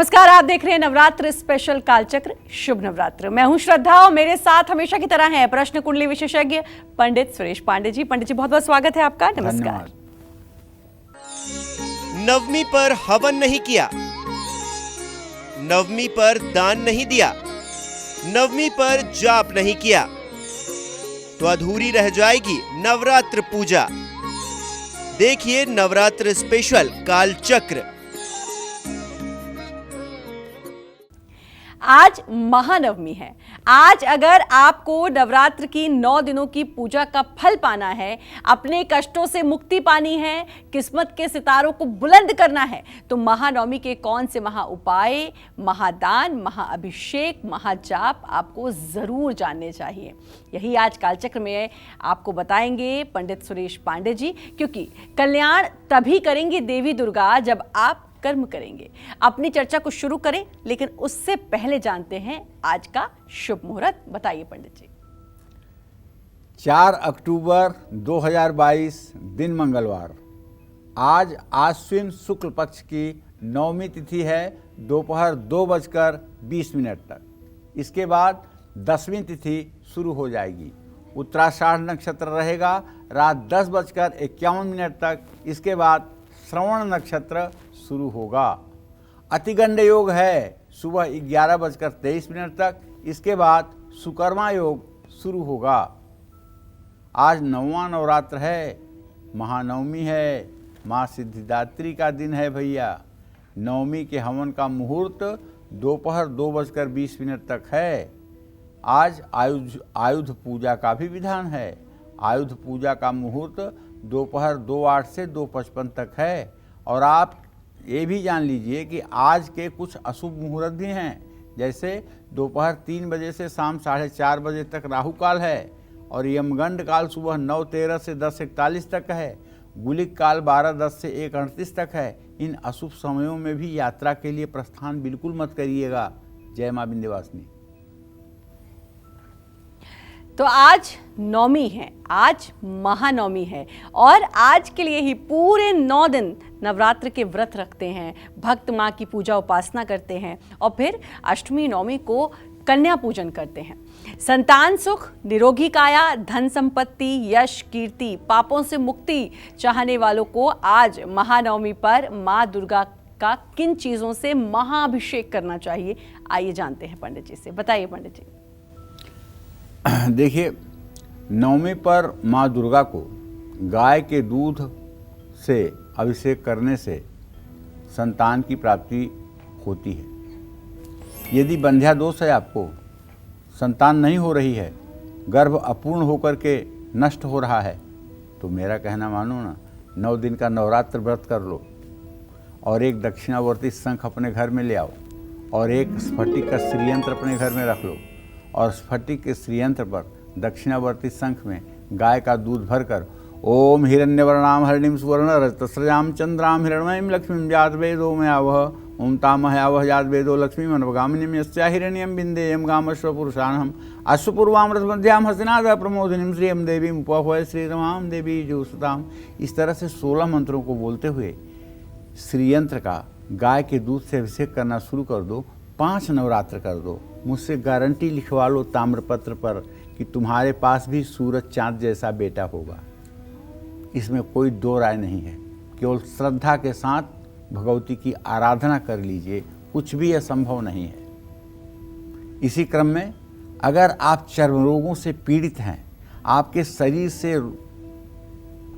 नमस्कार, आप देख रहे हैं नवरात्र स्पेशल कालचक्र। शुभ नवरात्र। मैं हूं श्रद्धा और मेरे साथ हमेशा की तरह हैं प्रश्न कुंडली विशेषज्ञ पंडित सुरेश पांडे जी। पंडित जी, बहुत बहुत स्वागत है आपका। नमस्कार। नवमी पर हवन नहीं किया, नवमी पर दान नहीं दिया, नवमी पर जाप नहीं किया तो अधूरी रह जाएगी नवरात्र पूजा। देखिए नवरात्र स्पेशल कालचक्र। आज महानवमी है। आज अगर आपको नवरात्र की 9 दिनों की पूजा का फल पाना है, अपने कष्टों से मुक्ति पानी है, किस्मत के सितारों को बुलंद करना है, तो महानवमी के कौन से महा उपाय, महादान, महाअभिषेक, महाजाप आपको जरूर जानने चाहिए। यही आज कालचक्र में आपको बताएंगे पंडित सुरेश पांडे जी, क्योंकि कल्याण तभी करेंगी देवी दुर्गा जब आप कर्म करेंगे। अपनी चर्चा को शुरू करें, लेकिन उससे पहले जानते हैं आज का शुभ मुहूर्त। बताइए पंडित जी। 4 अक्टूबर 2022 दिन मंगलवार। आज आश्विन शुक्ल पक्ष की नवमी तिथि है, दोपहर 2:20 तक। इसके बाद 10वीं तिथि शुरू हो जाएगी। उत्तराषाढ़ नक्षत्र रहेगा रात 10:51 तक। इसके बाद श्रवण नक्षत्र शुरू होगा। अतिगंड योग है सुबह 11:23 तक। इसके बाद सुकर्मा योग शुरू होगा। आज 9वां नवरात्र है, महानवमी है, माँ सिद्धिदात्री का दिन है भैया। नवमी के हवन का मुहूर्त दोपहर 2:20 तक है। आज आयुध पूजा का भी विधान है। आयुध पूजा का मुहूर्त दोपहर 2:08 से 2:55 तक है। और आप ये भी जान लीजिए कि आज के कुछ अशुभ मुहूर्त भी हैं, जैसे दोपहर 3 बजे से शाम 4:30 बजे तक राहु काल है, और यमगंड काल सुबह 9:13 से 10:41 तक है। गुलिक काल 12:10 से 1:38 तक है। इन अशुभ समयों में भी यात्रा के लिए प्रस्थान बिल्कुल मत करिएगा। जय मां विंध्यवासिनी। तो आज नवमी है, आज महानवमी है, और आज के लिए ही पूरे 9 दिन नवरात्र के व्रत रखते हैं, भक्त माँ की पूजा उपासना करते हैं, और फिर अष्टमी नवमी को कन्या पूजन करते हैं। संतान सुख, निरोगी काया, धन संपत्ति, यश, कीर्ति, पापों से मुक्ति चाहने वालों को आज महानवमी पर माँ दुर्गा का किन चीज़ों से महाअभिषेक करना चाहिए, आइए जानते हैं पंडित जी से। बताइए पंडित जी। देखिए, नवमी पर माँ दुर्गा को गाय के दूध से अभिषेक करने से संतान की प्राप्ति होती है। यदि बंध्या दोष है, आपको संतान नहीं हो रही है, गर्भ अपूर्ण होकर के नष्ट हो रहा है, तो मेरा कहना मानो ना, 9 दिन का नवरात्र व्रत कर लो, और एक दक्षिणावर्ती शंख अपने घर में ले आओ, और एक स्फटिक का श्रीयंत्र अपने घर में रख लो, और स्फटिक के श्रीयंत्र पर दक्षिणावर्ती शंख में गाय का दूध भरकर ओम हिरण्यवर्णाम हरिणीम सुवर्ण रजतस्रजाम चंद्राम हिरण्मयीं लक्ष्मीं जात वेदो मयावह ओम तामहयावह जात वेदो लक्ष्मीं अनवगामिनीं यस्या हिरण्यं बिन्देयं गामश्व पुरुषाणहम् अश्वपूर्वाम रथमध्याम हस्तिनाद प्रमोदिनीं श्रियं देवीं उपहवय श्रीरमां देवी जुसताम। इस तरह से 16 मंत्रों को बोलते हुए श्रीयंत्र का गाय के दूध से अभिषेक करना शुरू कर दो। 5 नवरात्र कर दो। मुझसे गारंटी लिखवा लो ताम्रपत्र पर कि तुम्हारे पास भी सूरज चांद जैसा बेटा होगा। इसमें कोई दो राय नहीं है। केवल श्रद्धा के साथ भगवती की आराधना कर लीजिए, कुछ भी असंभव नहीं है। इसी क्रम में अगर आप चर्म रोगों से पीड़ित हैं, आपके शरीर से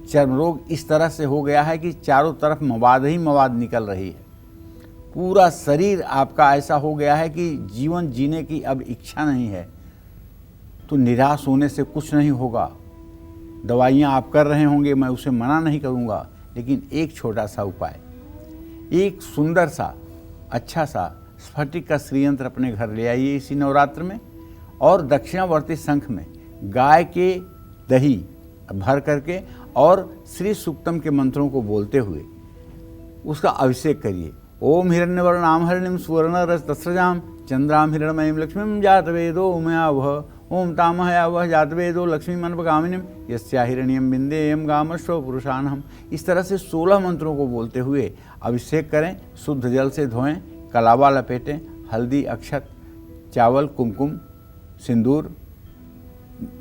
चर्म रोग इस तरह से हो गया है कि चारों तरफ मवाद ही मवाद निकल रही है, पूरा शरीर आपका ऐसा हो गया है कि जीवन जीने की अब इच्छा नहीं है, तो निराश होने से कुछ नहीं होगा। दवाइयाँ आप कर रहे होंगे, मैं उसे मना नहीं करूँगा, लेकिन एक छोटा सा उपाय, एक सुंदर सा अच्छा सा स्फटिक का श्रीयंत्र अपने घर ले आइए इसी नवरात्र में, और दक्षिणावर्ती शंख में गाय के दही भर करके और श्री सूक्तम के मंत्रों को बोलते हुए उसका अभिषेक करिए। ओम हिरण्यवर्णाम हरिणीं सुवर्ण रजतस्रजाम चंद्राम हिरण्मयीं लक्ष्मीं जात वेदो मयावह ओम तामहयावह जात वेदो लक्ष्मीं अनवगामिनीं यस्या हिरण्यं बिन्देयं गामश्व पुरुषाणहम्। इस तरह से 16 मंत्रों को बोलते हुए अभिषेक करें। शुद्ध जल से धोएं, कलावा लपेटें, हल्दी, अक्षत, चावल, कुमकुम, सिंदूर,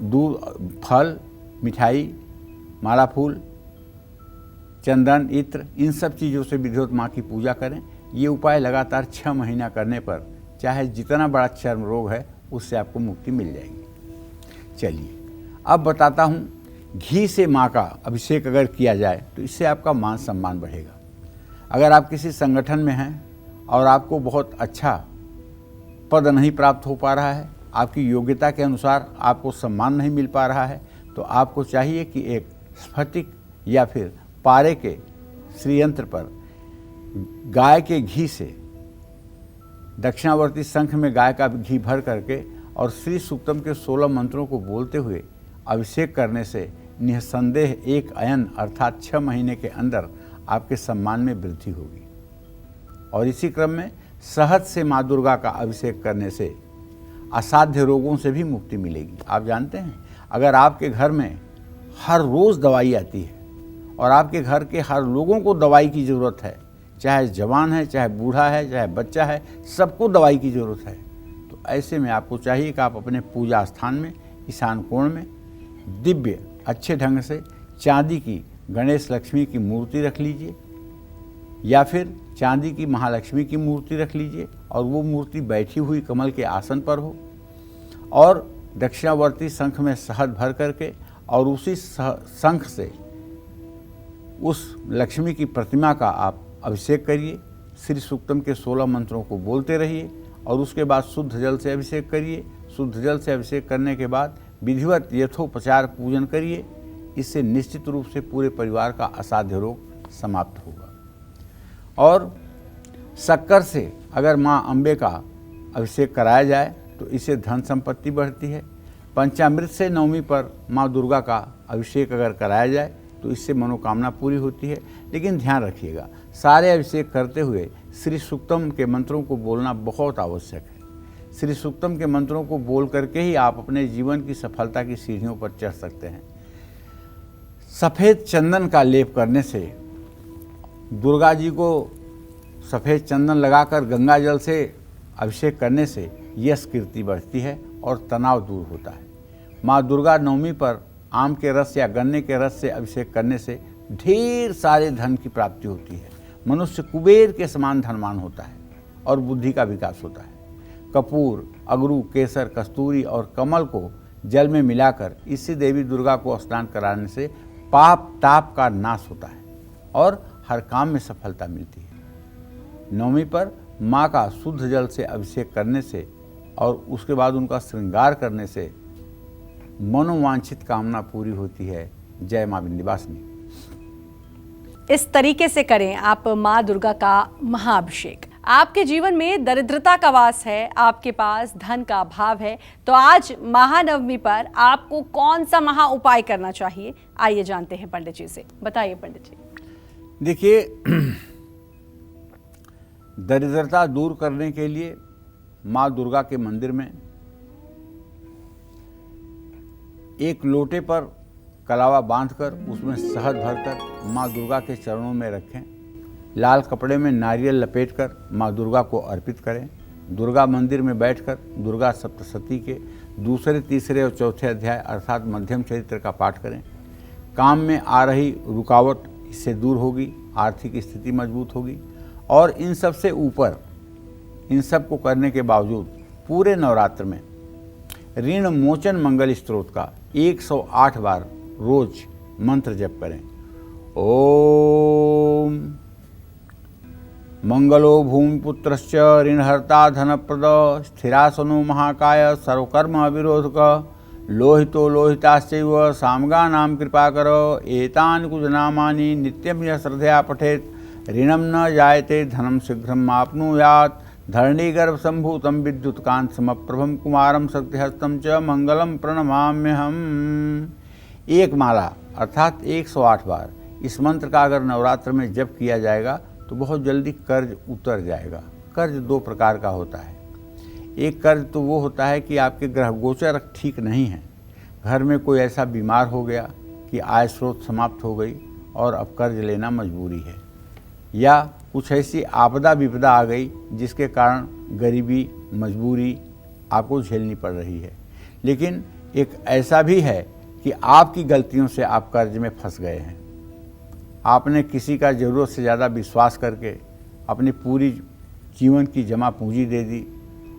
दूध, फल, मिठाई, माला फूल, चंदन, इत्र, इन सब चीज़ों से विधिवत माँ की पूजा करें। ये उपाय लगातार 6 महीना करने पर चाहे जितना बड़ा चर्म रोग है उससे आपको मुक्ति मिल जाएगी। चलिए अब बताता हूँ, घी से माँ का अभिषेक अगर किया जाए तो इससे आपका मान सम्मान बढ़ेगा। अगर आप किसी संगठन में हैं और आपको बहुत अच्छा पद नहीं प्राप्त हो पा रहा है, आपकी योग्यता के अनुसार आपको सम्मान नहीं मिल पा रहा है, तो आपको चाहिए कि एक स्फटिक या फिर पारे के श्रीयंत्र पर गाय के घी से दक्षिणावर्ती शंख में गाय का घी भर करके और श्री सूक्तम के 16 मंत्रों को बोलते हुए अभिषेक करने से निसंदेह एक अयन अर्थात 6 महीने के अंदर आपके सम्मान में वृद्धि होगी। और इसी क्रम में शहद से माँ दुर्गा का अभिषेक करने से असाध्य रोगों से भी मुक्ति मिलेगी। आप जानते हैं, अगर आपके घर में हर रोज़ दवाई आती है और आपके घर के हर लोगों को दवाई की ज़रूरत है, चाहे जवान है, चाहे बूढ़ा है, चाहे बच्चा है, सबको दवाई की ज़रूरत है, तो ऐसे में आपको चाहिए कि आप अपने पूजा स्थान में ईशान कोण में दिव्य अच्छे ढंग से चांदी की गणेश लक्ष्मी की मूर्ति रख लीजिए या फिर चांदी की महालक्ष्मी की मूर्ति रख लीजिए और वो मूर्ति बैठी हुई कमल के आसन पर हो और दक्षिणावर्ती शंख में शहद भर करके और उसी शंख से उस लक्ष्मी की प्रतिमा का आप अभिषेक करिए। श्री सूक्तम के 16 मंत्रों को बोलते रहिए और उसके बाद शुद्ध जल से अभिषेक करिए। शुद्ध जल से अभिषेक करने के बाद विधिवत यथोपचार पूजन करिए। इससे निश्चित रूप से पूरे परिवार का असाध्य रोग समाप्त होगा। और शक्कर से अगर माँ अम्बे का अभिषेक कराया जाए तो इससे धन संपत्ति बढ़ती है। पंचामृत से नवमी पर माँ दुर्गा का अभिषेक अगर कराया जाए तो इससे मनोकामना पूरी होती है। लेकिन ध्यान रखिएगा, सारे अभिषेक करते हुए श्री सूक्तम के मंत्रों को बोलना बहुत आवश्यक है। श्री सूक्तम के मंत्रों को बोल करके ही आप अपने जीवन की सफलता की सीढ़ियों पर चढ़ सकते हैं। सफ़ेद चंदन का लेप करने से, दुर्गा जी को सफ़ेद चंदन लगाकर गंगा जल से अभिषेक करने से यश कीर्ति बढ़ती है और तनाव दूर होता है। माँ दुर्गा नवमी पर आम के रस या गन्ने के रस से अभिषेक करने से ढेर सारे धन की प्राप्ति होती है। मनुष्य कुबेर के समान धनवान होता है और बुद्धि का विकास होता है। कपूर, अगरू, केसर, कस्तूरी और कमल को जल में मिलाकर इसी देवी दुर्गा को स्नान कराने से पाप ताप का नाश होता है और हर काम में सफलता मिलती है। नवमी पर माँ का शुद्ध जल से अभिषेक करने से और उसके बाद उनका श्रृंगार करने से मनोवांछित कामना पूरी होती है। जय माँ विंध्यवासिनी। इस तरीके से करें आप माँ दुर्गा का महाअभिषेक। आपके जीवन में दरिद्रता का वास है, आपके पास धन का अभाव है, तो आज महानवमी पर आपको कौन सा महा उपाय करना चाहिए, आइए जानते हैं पंडित जी से। बताइए पंडित जी। देखिए, दरिद्रता दूर करने के लिए माँ दुर्गा के मंदिर में एक लोटे पर कलावा बांधकर उसमें शहद भरकर माँ दुर्गा के चरणों में रखें। लाल कपड़े में नारियल लपेटकर माँ दुर्गा को अर्पित करें। दुर्गा मंदिर में बैठकर दुर्गा सप्तशती के दूसरे, तीसरे और चौथे अध्याय अर्थात मध्यम चरित्र का पाठ करें। काम में आ रही रुकावट इससे दूर होगी, आर्थिक स्थिति मजबूत होगी। और इन सब से ऊपर, इन सब को करने के बावजूद पूरे नवरात्र में ऋण मोचन मंगल स्तोत्र का 108 बार रोज मंत्र जप करें। ओम मंगलो भूमिपुत्रश्च ऋणहर्ता धनप्रद स्थिरासनो महाकाय सर्वकर्म विरोधक लोहितो लोहिताश्चैव सामगानां कृपाकर एतानि कुजनामानि नित्यं यः श्रद्धया पठेत् ऋणं न जायते धनं शीघ्रम् आप्नुयात् धरणीगर्भ संभूतं विद्युत्कांत समप्रभम कुमारम शक्तिहस्तं च मंगलम प्रणमाम्यहम्। एक माला अर्थात 108 बार इस मंत्र का अगर नवरात्र में जप किया जाएगा तो बहुत जल्दी कर्ज उतर जाएगा। कर्ज 2 प्रकार का होता है। एक कर्ज तो वो होता है कि आपके ग्रह गोचर ठीक नहीं है, घर में कोई ऐसा बीमार हो गया कि आय स्रोत समाप्त हो गई और अब कर्ज लेना मजबूरी है, या कुछ ऐसी आपदा विपदा आ गई जिसके कारण गरीबी मजबूरी आपको झेलनी पड़ रही है। लेकिन एक ऐसा भी है कि आपकी गलतियों से आप कर्ज में फंस गए हैं। आपने किसी का ज़रूरत से ज़्यादा विश्वास करके अपनी पूरी जीवन की जमा पूंजी दे दी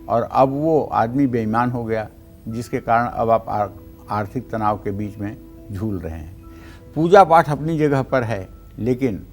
और अब वो आदमी बेईमान हो गया, जिसके कारण अब आप आर्थिक तनाव के बीच में झूल रहे हैं। पूजा पाठ अपनी जगह पर है, लेकिन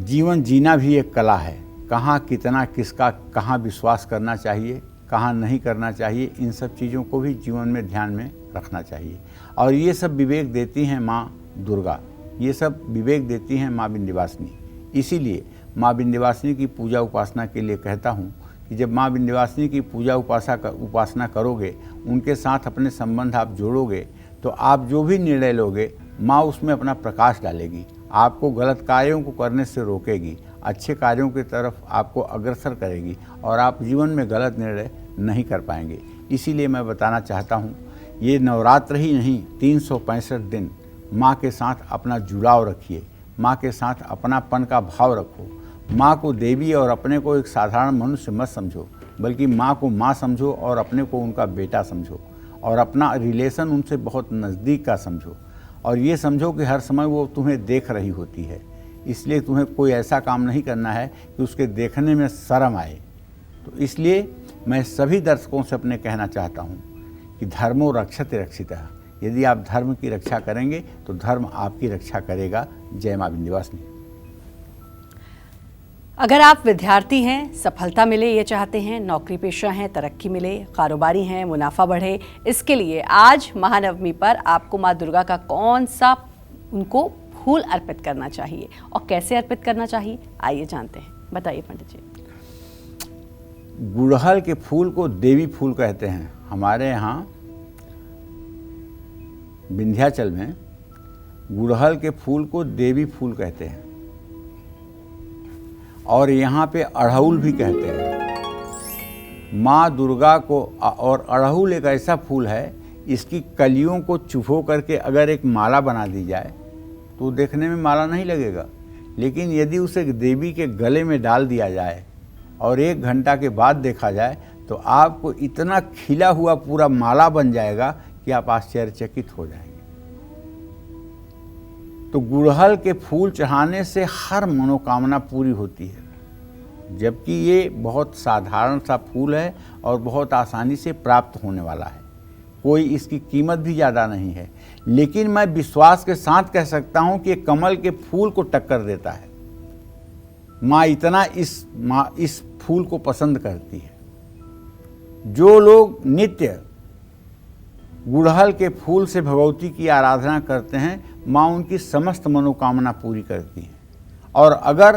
जीवन जीना भी एक कला है। कहाँ कितना किसका कहाँ विश्वास करना चाहिए, कहाँ नहीं करना चाहिए, इन सब चीज़ों को भी जीवन में ध्यान में रखना चाहिए। और ये सब विवेक देती हैं माँ दुर्गा, ये सब विवेक देती हैं माँ विंध्यवासिनी। इसीलिए माँ विंध्यवासिनी की पूजा उपासना के लिए कहता हूँ कि जब माँ विंध्यवासिनी की पूजा उपासना करोगे, उनके साथ अपने संबंध आप जोड़ोगे, तो आप जो भी निर्णय लोगे माँ उसमें अपना प्रकाश डालेगी, आपको गलत कार्यों को करने से रोकेगी, अच्छे कार्यों की तरफ आपको अग्रसर करेगी और आप जीवन में गलत निर्णय नहीं कर पाएंगे। इसीलिए मैं बताना चाहता हूँ, ये नवरात्र ही नहीं 365 दिन माँ के साथ अपना जुड़ाव रखिए, माँ के साथ अपनापन का भाव रखो। माँ को देवी और अपने को एक साधारण मनुष्य मत समझो, बल्कि माँ को माँ समझो और अपने को उनका बेटा समझो और अपना रिलेशन उनसे बहुत नज़दीक का समझो। और ये समझो कि हर समय वो तुम्हें देख रही होती है, इसलिए तुम्हें कोई ऐसा काम नहीं करना है कि उसके देखने में शर्म आए। तो इसलिए मैं सभी दर्शकों से अपने कहना चाहता हूँ कि धर्मो रक्षते रक्षितः। यदि आप धर्म की रक्षा करेंगे तो धर्म आपकी रक्षा करेगा। जय माँ विंध्यवासिनी। अगर आप विद्यार्थी हैं, सफलता मिले ये चाहते हैं, नौकरी पेशा हैं, तरक्की मिले, कारोबारी हैं, मुनाफा बढ़े, इसके लिए आज महानवमी पर आपको माँ दुर्गा का कौन सा उनको फूल अर्पित करना चाहिए और कैसे अर्पित करना चाहिए, आइए जानते हैं। बताइए पंडित जी। गुड़हल के फूल को देवी फूल कहते हैं। हमारे यहाँ विंध्याचल में गुड़हल के फूल को देवी फूल कहते हैं और यहाँ पे अड़हुल भी कहते हैं। माँ दुर्गा को, और अड़हुल एक ऐसा फूल है, इसकी कलियों को चुभो करके अगर एक माला बना दी जाए तो देखने में माला नहीं लगेगा, लेकिन यदि उसे देवी के गले में डाल दिया जाए और 1 घंटा के बाद देखा जाए तो आपको इतना खिला हुआ पूरा माला बन जाएगा कि आप आश्चर्यचकित हो जाएंगे। तो गुड़हल के फूल चढ़ाने से हर मनोकामना पूरी होती है, जबकि ये बहुत साधारण सा फूल है और बहुत आसानी से प्राप्त होने वाला है। कोई इसकी कीमत भी ज़्यादा नहीं है, लेकिन मैं विश्वास के साथ कह सकता हूँ कि कमल के फूल को टक्कर देता है। माँ इतना इस फूल को पसंद करती है। जो लोग नित्य गुड़हल के फूल से भगवती की आराधना करते हैं, माँ उनकी समस्त मनोकामना पूरी करती है। और अगर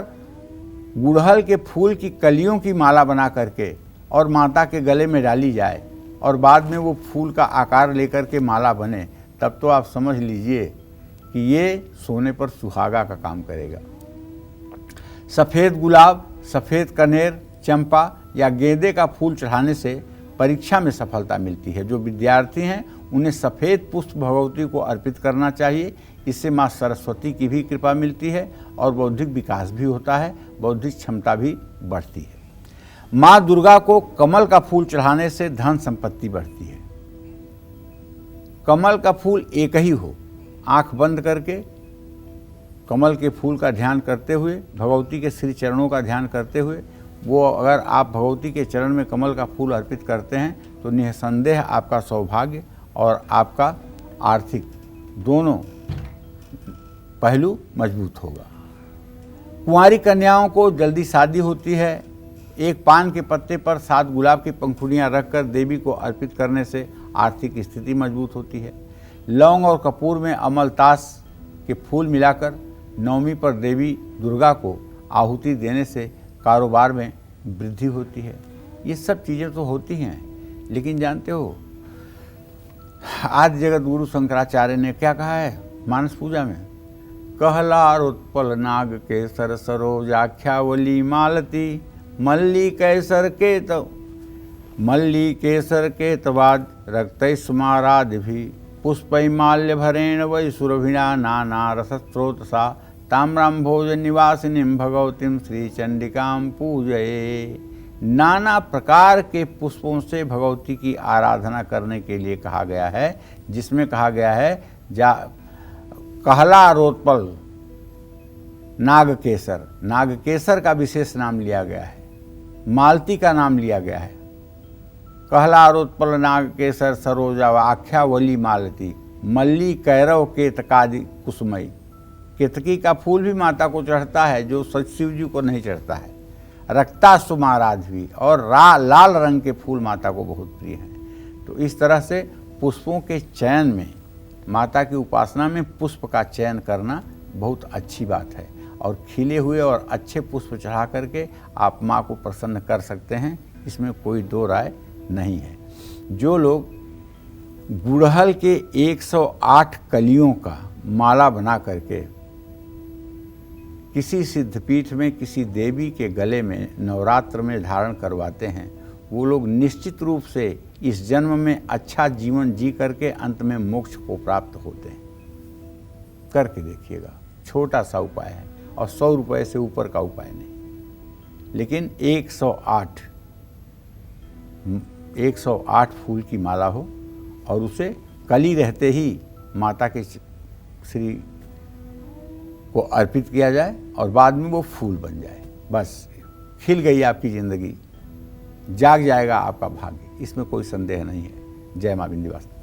गुड़हल के फूल की कलियों की माला बना करके और माता के गले में डाली जाए और बाद में वो फूल का आकार लेकर के माला बने, तब तो आप समझ लीजिए कि ये सोने पर सुहागा का काम करेगा। सफ़ेद गुलाब, सफ़ेद कनेर, चंपा या गेंदे का फूल चढ़ाने से परीक्षा में सफलता मिलती है। जो विद्यार्थी हैं उन्हें सफ़ेद पुष्प भगवती को अर्पित करना चाहिए। इससे माँ सरस्वती की भी कृपा मिलती है और बौद्धिक विकास भी होता है, बौद्धिक क्षमता भी बढ़ती है। माँ दुर्गा को कमल का फूल चढ़ाने से धन संपत्ति बढ़ती है। कमल का फूल एक ही हो, आंख बंद करके कमल के फूल का ध्यान करते हुए, भगवती के श्री चरणों का ध्यान करते हुए, वो अगर आप भगवती के चरण में कमल का फूल अर्पित करते हैं तो निसंदेह आपका सौभाग्य और आपका आर्थिक दोनों पहलू मजबूत होगा। कुंवारी कन्याओं को जल्दी शादी होती है। एक पान के पत्ते पर 7 गुलाब की पंखुड़ियाँ रखकर देवी को अर्पित करने से आर्थिक स्थिति मजबूत होती है। लौंग और कपूर में अमलतास के फूल मिलाकर नवमी पर देवी दुर्गा को आहुति देने से कारोबार में वृद्धि होती है। ये सब चीज़ें तो होती हैं, लेकिन जानते हो आदि जगत गुरु शंकराचार्य ने क्या कहा है मानस पूजा में? कहलार उत्पल नाग केसर सरोजाख्यावली मालती मल्ली केसर के तवाद रक्त स्मारादि भी पुष्पै माल्य भरेण वै सुरभिना नाना रसस्त्रोत सा ताम्राम भोज निवासिनीम भगवतीम श्री चंडिकाम पूजये। नाना प्रकार के पुष्पों से भगवती की आराधना करने के लिए कहा गया है, जिसमें कहा गया है कहला रोत्पल नागकेसर, नागकेसर का विशेष नाम लिया गया है, मालती का नाम लिया गया है। कहला रोत्पल नागकेसर सरोजा आख्या वली मालती मल्ली कैरव केतकादि कुसुमई। केतकी का फूल भी माता को चढ़ता है, जो शिव जी को नहीं चढ़ता है। रक्ता सुमाराध्वी और लाल रंग के फूल माता को बहुत प्रिय हैं। तो इस तरह से पुष्पों के चयन में, माता की उपासना में पुष्प का चयन करना बहुत अच्छी बात है। और खिले हुए और अच्छे पुष्प चढ़ा करके आप माँ को प्रसन्न कर सकते हैं, इसमें कोई दो राय नहीं है। जो लोग गुड़हल के 108 कलियों का माला बना करके किसी सिद्धपीठ में किसी देवी के गले में नवरात्र में धारण करवाते हैं, वो लोग निश्चित रूप से इस जन्म में अच्छा जीवन जी करके अंत में मोक्ष को प्राप्त होते हैं। करके देखिएगा, छोटा सा उपाय है और 100 रुपये से ऊपर का उपाय नहीं, लेकिन 108 फूल की माला हो और उसे कली रहते ही माता के श्री को अर्पित किया जाए और बाद में वो फूल बन जाए। बस खिल गई आपकी ज़िंदगी, जाग जाएगा आपका भाग्य, इसमें कोई संदेह नहीं है। जय मां विंध्यवासिनी।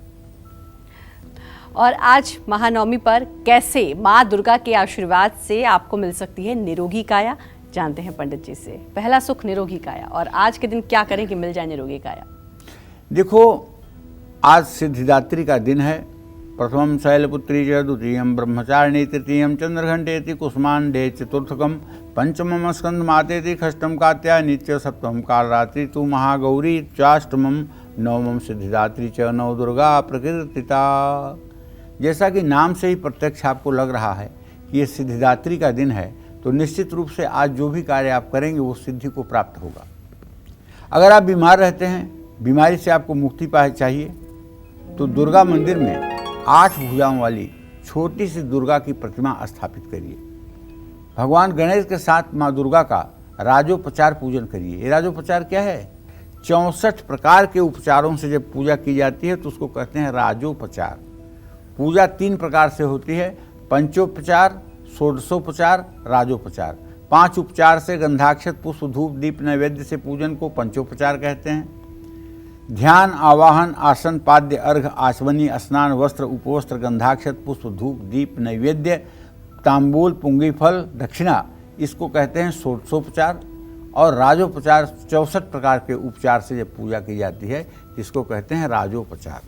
और आज महानवमी पर कैसे माँ दुर्गा के आशीर्वाद से आपको मिल सकती है निरोगी काया, जानते हैं पंडित जी से। पहला सुख निरोगी काया, और आज के दिन क्या करें कि मिल जाए निरोगी काया? देखो, आज सिद्धिदात्री का दिन है। प्रथमम शैलपुत्री च, द्वितीयम ब्रह्मचारिणी, तृतीयम चंद्रघंटेति, कुसुमांडे चतुर्थकम, पंचमम स्कंद मातेति, षष्ठम कात्यायनी च, सप्तमम कालरात्रि तु महागौरी चाष्टमम, नवमम सिद्धिदात्री च, नवदुर्गा प्रकीर्तिता। जैसा कि नाम से ही प्रत्यक्ष आपको लग रहा है कि ये सिद्धिदात्री का दिन है, तो निश्चित रूप से आज जो भी कार्य आप करेंगे वो सिद्धि को प्राप्त होगा। अगर आप बीमार रहते हैं, बीमारी से आपको मुक्ति पाए चाहिए, तो दुर्गा मंदिर में 8 भुजाओं वाली छोटी सी दुर्गा की प्रतिमा स्थापित करिए। भगवान गणेश के साथ माँ दुर्गा का राजोपचार पूजन करिए। ये राजोपचार क्या है? 64 प्रकार के उपचारों से जब पूजा की जाती है तो उसको कहते हैं राजोपचार। पूजा 3 प्रकार से होती है, पंचोपचार, षोडशोपचार, राजोपचार। 5 उपचार से गंधाक्षत पुष्प धूप दीप नैवेद्य से पूजन को पंचोपचार कहते हैं। ध्यान, आवाहन, आसन, पाद्य, अर्घ, आचमनी, स्नान, वस्त्र, उपवस्त्र, गंधाक्षत पुष्प धूप दीप नैवेद्य, तांबूल, पुंगी फल, दक्षिणा, इसको कहते हैं षोडशोपचार। और राजोपचार 64 प्रकार के उपचार से जब पूजा की जाती है, इसको कहते हैं राजोपचार।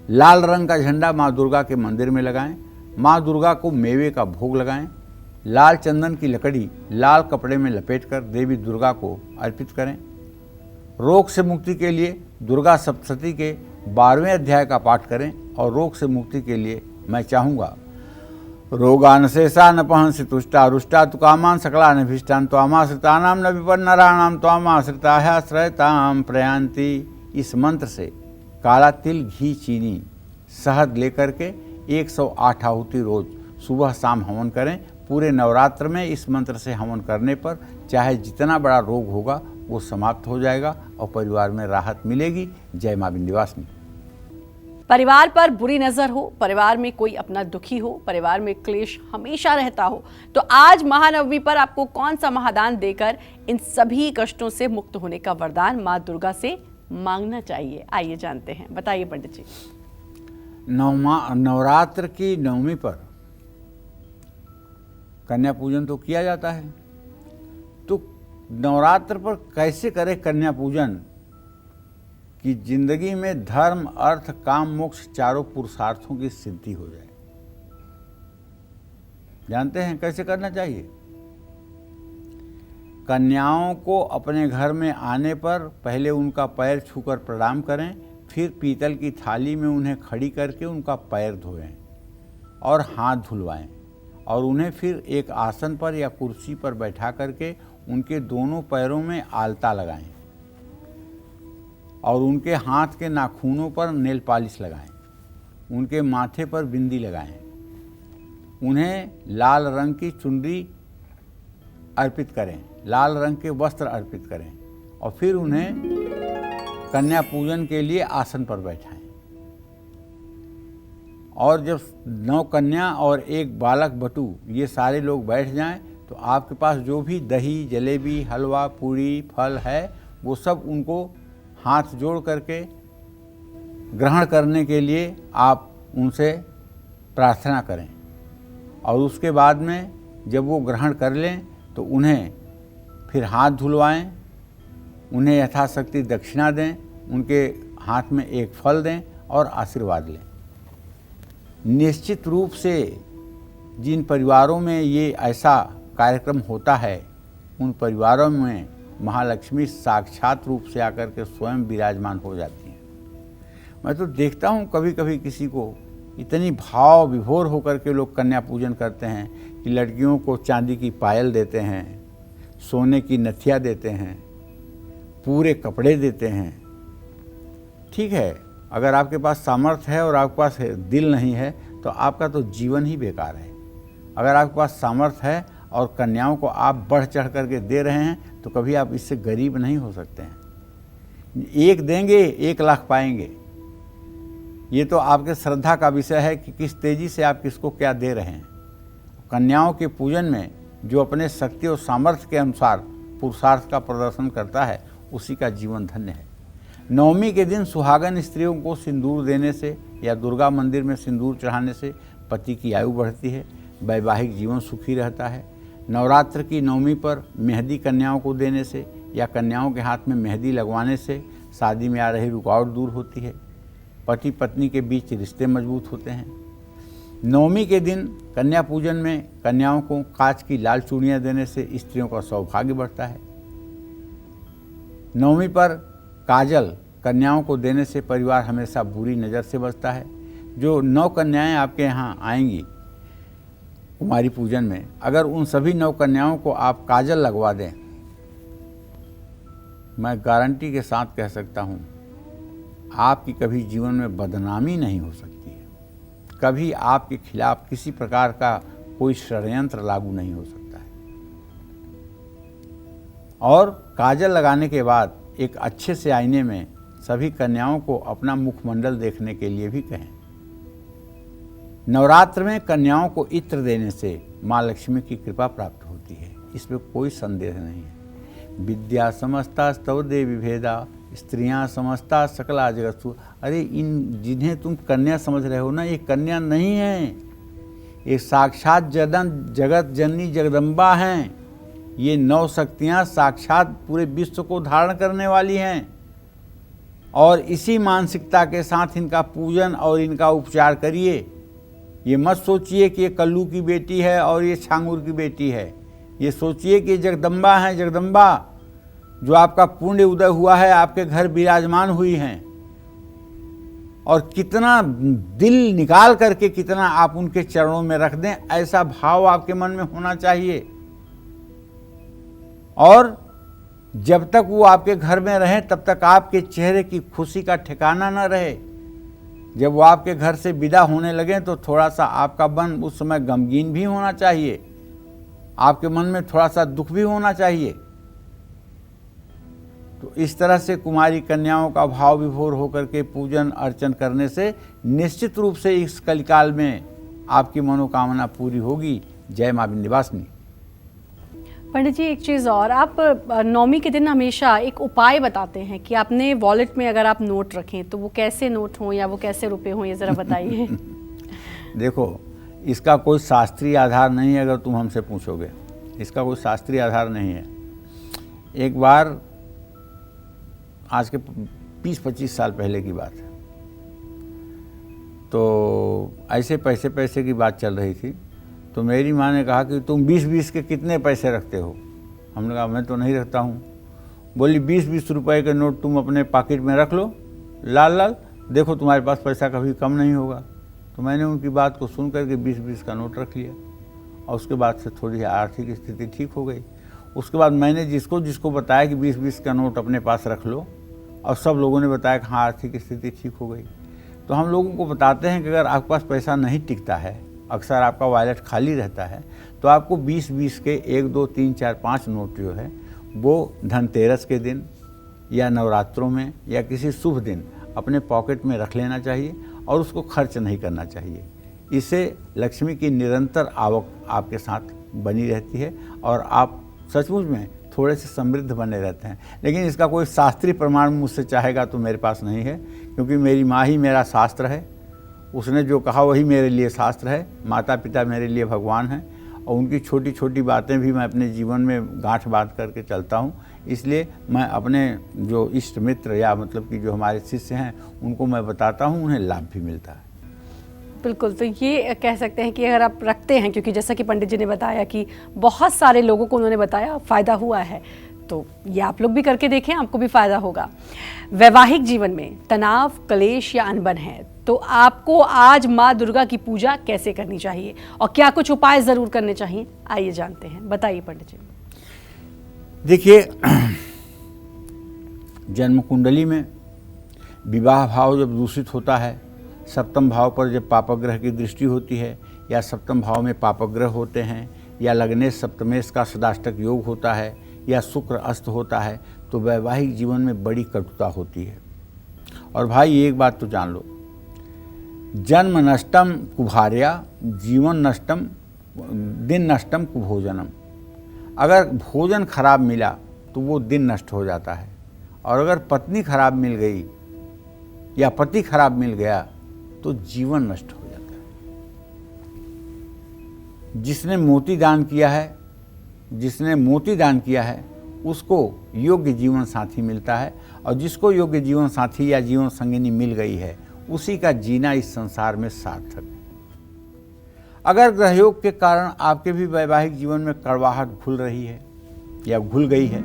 लाल रंग का झंडा माँ दुर्गा के मंदिर में लगाएं। माँ दुर्गा को मेवे का भोग लगाएं। लाल चंदन की लकड़ी लाल कपड़े में लपेटकर देवी दुर्गा को अर्पित करें। रोग से मुक्ति के लिए दुर्गा सप्तशती के 12वें अध्याय का पाठ करें। और रोग से मुक्ति के लिए मैं चाहूँगा, रोगान शेषा न पहंसि तुष्टा रुष्टा तु कामान सकलान अभीष्टान त्वामाश्रितानां न विपन्नराणां त्वामाश्रितायाश्रयतां प्रयान्ति। इस मंत्र से काला तिल, घी, चीनी, शहद लेकर के 108 आहुति रोज सुबह शाम हवन करें। पूरे नवरात्र में इस मंत्र से हवन करने पर चाहे जितना बड़ा रोग होगा वो समाप्त हो जाएगा और परिवार में राहत मिलेगी। जय मां विंध्यवासिनी। परिवार पर बुरी नजर हो, परिवार में कोई अपना दुखी हो, परिवार में क्लेश हमेशा रहता हो, तो आज महानवमी पर आपको कौन सा महादान देकर इन सभी कष्टों से मुक्त होने का वरदान मां दुर्गा से मांगना चाहिए? आइए जानते हैं, बताइए पंडित जी। नवरात्र की नवमी पर कन्या पूजन तो किया जाता है, तो नवरात्र पर कैसे करें कन्या पूजन कि जिंदगी में धर्म, अर्थ, काम, मोक्ष चारों पुरुषार्थों की सिद्धि हो जाए? जानते हैं कैसे करना चाहिए? कन्याओं को अपने घर में आने पर पहले उनका पैर छूकर प्रणाम करें, फिर पीतल की थाली में उन्हें खड़ी करके उनका पैर धोएं और हाथ धुलवाएं, और उन्हें फिर एक आसन पर या कुर्सी पर बैठा करके उनके दोनों पैरों में आलता लगाएं और उनके हाथ के नाखूनों पर नेल पॉलिश लगाएं, उनके माथे पर बिंदी लगाएं उन्हें लाल रंग की चुनरी अर्पित करें, लाल रंग के वस्त्र अर्पित करें और फिर उन्हें कन्या पूजन के लिए आसन पर बैठाएं। और जब 9 कन्या और 1 बालक बटू ये सारे लोग बैठ जाएं तो आपके पास जो भी दही, जलेबी, हलवा, पूड़ी, फल है वो सब उनको हाथ जोड़ करके ग्रहण करने के लिए आप उनसे प्रार्थना करें। और उसके बाद में जब वो ग्रहण कर लें तो उन्हें फिर हाथ धुलवाएं, उन्हें यथाशक्ति दक्षिणा दें, उनके हाथ में 1 फल दें और आशीर्वाद लें। निश्चित रूप से जिन परिवारों में ये ऐसा कार्यक्रम होता है उन परिवारों में महालक्ष्मी साक्षात रूप से आकर के स्वयं विराजमान हो जाती हैं। मैं तो देखता हूँ कभी कभी किसी को इतनी भाव विभोर होकर के लोग कन्या पूजन करते हैं कि लड़कियों को चांदी की पायल देते हैं, सोने की नथिया देते हैं, पूरे कपड़े देते हैं। ठीक है, अगर आपके पास सामर्थ्य है और आपके पास दिल नहीं है तो आपका तो जीवन ही बेकार है। अगर आपके पास सामर्थ्य है और कन्याओं को आप बढ़ चढ़ करके दे रहे हैं तो कभी आप इससे गरीब नहीं हो सकते हैं। 1 देंगे 1 लाख पाएंगे। ये तो आपके श्रद्धा का विषय है कि किस तेजी से आप किसको क्या दे रहे हैं। कन्याओं के पूजन में जो अपने शक्ति और सामर्थ्य के अनुसार पुरुषार्थ का प्रदर्शन करता है उसी का जीवन धन्य है। नवमी के दिन सुहागन स्त्रियों को सिंदूर देने से या दुर्गा मंदिर में सिंदूर चढ़ाने से पति की आयु बढ़ती है, वैवाहिक जीवन सुखी रहता है। नवरात्र की नवमी पर मेहंदी कन्याओं को देने से या कन्याओं के हाथ में मेहंदी लगवाने से शादी में आ रही रुकावट दूर होती है, पति पत्नी के बीच रिश्ते मजबूत होते हैं। नवमी के दिन कन्या पूजन में कन्याओं को कांच की लाल चूड़ियाँ देने से स्त्रियों का सौभाग्य बढ़ता है। नवमी पर काजल कन्याओं को देने से परिवार हमेशा बुरी नज़र से बचता है। जो 9 कन्याएं आपके यहाँ आएंगी कुमारी पूजन में, अगर उन सभी 9 कन्याओं को आप काजल लगवा दें, मैं गारंटी के साथ कह सकता हूँ आपकी कभी जीवन में बदनामी नहीं हो सकती है, कभी आपके खिलाफ किसी प्रकार का कोई षड्यंत्र लागू नहीं हो सकता है। और काजल लगाने के बाद एक अच्छे से आईने में सभी कन्याओं को अपना मुखमंडल देखने के लिए भी कहें। नवरात्र में कन्याओं को इत्र देने से माँ लक्ष्मी की कृपा प्राप्त होती है, इसमें कोई संदेह नहीं है। विद्या समस्ता स्तव देवी भेदा स्त्रियां समस्ता सकला जगत्सु। अरे इन जिन्हें तुम कन्या समझ रहे हो ना, ये कन्या नहीं है, ये साक्षात जगत जननी जगदम्बा हैं। ये 9 शक्तियाँ साक्षात पूरे विश्व को धारण करने वाली हैं। और इसी मानसिकता के साथ इनका पूजन और इनका उपचार करिए। ये मत सोचिए कि ये कल्लू की बेटी है और ये छांगुर की बेटी है। ये सोचिए कि जगदम्बा है, जगदम्बा जो आपका पुण्य उदय हुआ है, आपके घर विराजमान हुई हैं। और कितना दिल निकाल करके कितना आप उनके चरणों में रख दें, ऐसा भाव आपके मन में होना चाहिए। और जब तक वो आपके घर में रहें तब तक आपके चेहरे की खुशी का ठिकाना न रहे। जब वो आपके घर से विदा होने लगे तो थोड़ा सा आपका मन उस समय गमगीन भी होना चाहिए, आपके मन में थोड़ा सा दुख भी होना चाहिए। तो इस तरह से कुमारी कन्याओं का भाव विभोर होकर के पूजन अर्चन करने से निश्चित रूप से इस कलिकाल में आपकी मनोकामना पूरी होगी। जय मां विंध्यवासिनी। पंडित जी, एक चीज़ और, आप नवमी के दिन हमेशा एक उपाय बताते हैं कि आपने वॉलेट में अगर आप नोट रखें तो वो कैसे नोट हों या वो कैसे रुपए हों, ये ज़रा बताइए। देखो, इसका कोई शास्त्रीय आधार नहीं है। अगर तुम हमसे पूछोगे, इसका कोई शास्त्रीय आधार नहीं है। एक बार आज के 20-25 साल पहले की बात है, तो ऐसे पैसे की बात चल रही थी। तो मेरी माँ ने कहा कि तुम 20-20 के कितने पैसे रखते हो? हमने कहा मैं तो नहीं रखता हूँ। बोली 20-20 रुपए के नोट तुम अपने पॉकेट में रख लो, लाल देखो तुम्हारे पास पैसा कभी कम नहीं होगा। तो मैंने उनकी बात को सुन करके 20-20 का नोट रख लिया और उसके बाद से थोड़ी आर्थिक स्थिति ठीक हो गई। उसके बाद मैंने जिसको बताया कि 20-20 का नोट अपने पास रख लो, और सब लोगों ने बताया कि हाँ आर्थिक स्थिति ठीक हो गई। तो हम लोगों को बताते हैं कि अगर आपके पास पैसा नहीं टिकता है अक्सर आपका वॉलेट खाली रहता है, तो आपको 20-20 के 1, 2, 3, 4, 5 नोट जो है वो धनतेरस के दिन या नवरात्रों में या किसी शुभ दिन अपने पॉकेट में रख लेना चाहिए और उसको खर्च नहीं करना चाहिए। इससे लक्ष्मी की निरंतर आवक आपके साथ बनी रहती है और आप सचमुच में थोड़े से समृद्ध बने रहते हैं। लेकिन इसका कोई शास्त्रीय प्रमाण मुझसे चाहेगा तो मेरे पास नहीं है, क्योंकि मेरी माँ ही मेरा शास्त्र है। उसने जो कहा वही मेरे लिए शास्त्र है। माता पिता मेरे लिए भगवान हैं और उनकी छोटी छोटी बातें भी मैं अपने जीवन में गांठ बांध करके चलता हूँ। इसलिए मैं अपने जो इष्ट मित्र या मतलब कि जो हमारे शिष्य हैं उनको मैं बताता हूँ, उन्हें लाभ भी मिलता है। बिल्कुल, तो ये कह सकते हैं कि अगर आप रखते हैं, क्योंकि जैसा कि पंडित जी ने बताया कि बहुत सारे लोगों को उन्होंने बताया फ़ायदा हुआ है, तो ये आप लोग भी करके देखें, आपको भी फ़ायदा होगा। वैवाहिक जीवन में तनाव, क्लेश या अनबन है तो आपको आज माँ दुर्गा की पूजा कैसे करनी चाहिए और क्या कुछ उपाय ज़रूर करने चाहिए, आइए जानते हैं। बताइए पंडित जी। देखिए, जन्म कुंडली में विवाह भाव जब दूषित होता है, सप्तम भाव पर जब पापग्रह की दृष्टि होती है या सप्तम भाव में पापग्रह होते हैं या लग्नेश सप्तमेश का सदाष्टक योग होता है या शुक्र अस्त होता है, तो वैवाहिक जीवन में बड़ी कटुता होती है। और भाई एक बात तो जान लो, जन्म नष्टम कुभार्या जीवन नष्टम दिन नष्टम कुभोजनम। अगर भोजन खराब मिला तो वो दिन नष्ट हो जाता है, और अगर पत्नी खराब मिल गई या पति खराब मिल गया तो जीवन नष्ट हो जाता है। जिसने मोती दान किया है उसको योग्य जीवन साथी मिलता है, और जिसको योग्य जीवन साथी या जीवन संगिनी मिल गई है उसी का जीना इस संसार में सार्थक है। अगर ग्रहयोग के कारण आपके भी वैवाहिक जीवन में कड़वाहट घुल रही है या घुल गई है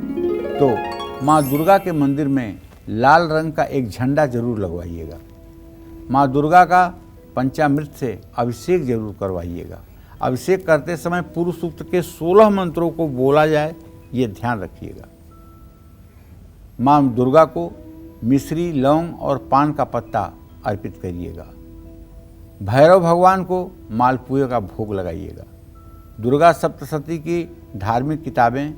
तो माँ दुर्गा के मंदिर में लाल रंग का एक झंडा जरूर लगवाइएगा। माँ दुर्गा का पंचामृत से अभिषेक जरूर करवाइएगा। अभिषेक करते समय पुरुष सूक्त के 16 मंत्रों को बोला जाए, ये ध्यान रखिएगा। माँ दुर्गा को मिश्री, लौंग और पान का पत्ता अर्पित करिएगा। भैरव भगवान को मालपुए का भोग लगाइएगा। दुर्गा सप्तशती की धार्मिक किताबें,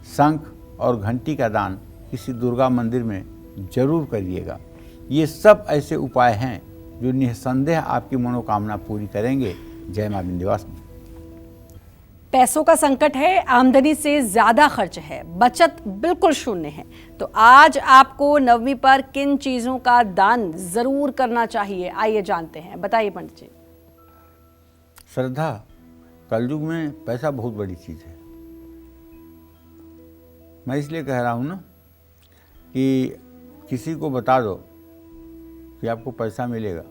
शंख और घंटी का दान किसी दुर्गा मंदिर में जरूर करिएगा। ये सब ऐसे उपाय हैं जो निसंदेह आपकी मनोकामना पूरी करेंगे। जय मां विंध्यवासिनी। पैसों का संकट है, आमदनी से ज्यादा खर्च है, बचत बिल्कुल शून्य है, तो आज आपको नवमी पर किन चीजों का दान जरूर करना चाहिए, आइए जानते हैं। बताइए पंडित जी। श्रद्धा, कलयुग में पैसा बहुत बड़ी चीज़ है। मैं इसलिए कह रहा हूँ ना कि किसी को बता दो कि आपको पैसा मिलेगा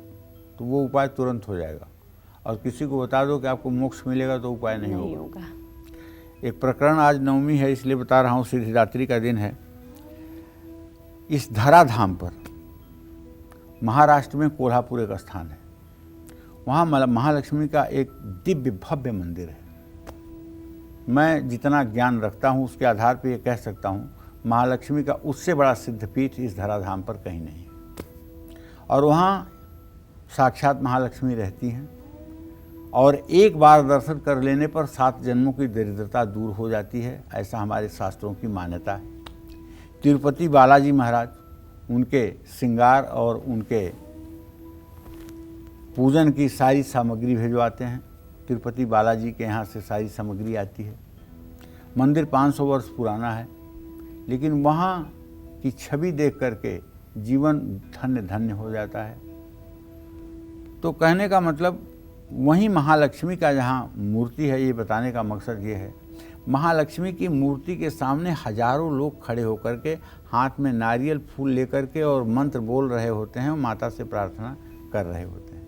तो वो उपाय तुरंत हो जाएगा, और किसी को बता दो कि आपको मोक्ष मिलेगा तो उपाय नहीं होगा। एक प्रकरण, आज नवमी है इसलिए बता रहा हूँ, सिद्धिदात्री का दिन है। इस धराधाम पर महाराष्ट्र में कोल्हापुर एक स्थान है, वहाँ महालक्ष्मी का एक दिव्य भव्य मंदिर है। मैं जितना ज्ञान रखता हूँ उसके आधार पर यह कह सकता हूँ, महालक्ष्मी का उससे बड़ा सिद्धपीठ इस धराधाम पर कहीं नहीं है। और वहाँ साक्षात महालक्ष्मी रहती हैं, और एक बार दर्शन कर लेने पर 7 जन्मों की दरिद्रता दूर हो जाती है, ऐसा हमारे शास्त्रों की मान्यता है। तिरुपति बालाजी महाराज, उनके श्रृंगार और उनके पूजन की सारी सामग्री भिजवाते हैं। तिरुपति बालाजी के यहाँ से सारी सामग्री आती है। मंदिर 500 वर्ष पुराना है, लेकिन वहाँ की छवि देख करके जीवन धन्य धन्य हो जाता है। तो कहने का मतलब, वहीं महालक्ष्मी का जहाँ मूर्ति है, ये बताने का मकसद ये है, महालक्ष्मी की मूर्ति के सामने हजारों लोग खड़े होकर के हाथ में नारियल फूल लेकर के और मंत्र बोल रहे होते हैं, माता से प्रार्थना कर रहे होते हैं।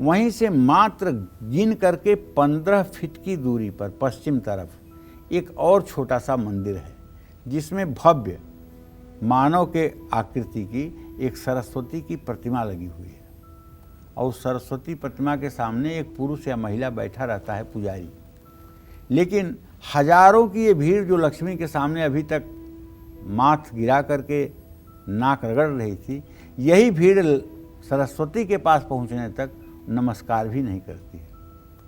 वहीं से मात्र गिन करके 15 फीट की दूरी पर पश्चिम तरफ एक और छोटा सा मंदिर है, जिसमें भव्य मानव के आकृति की एक सरस्वती की प्रतिमा लगी हुई है, और सरस्वती प्रतिमा के सामने एक पुरुष या महिला बैठा रहता है, पुजारी। लेकिन हजारों की ये भीड़ जो लक्ष्मी के सामने अभी तक माथ गिरा करके नाक रगड़ रही थी, यही भीड़ सरस्वती के पास पहुंचने तक नमस्कार भी नहीं करती है।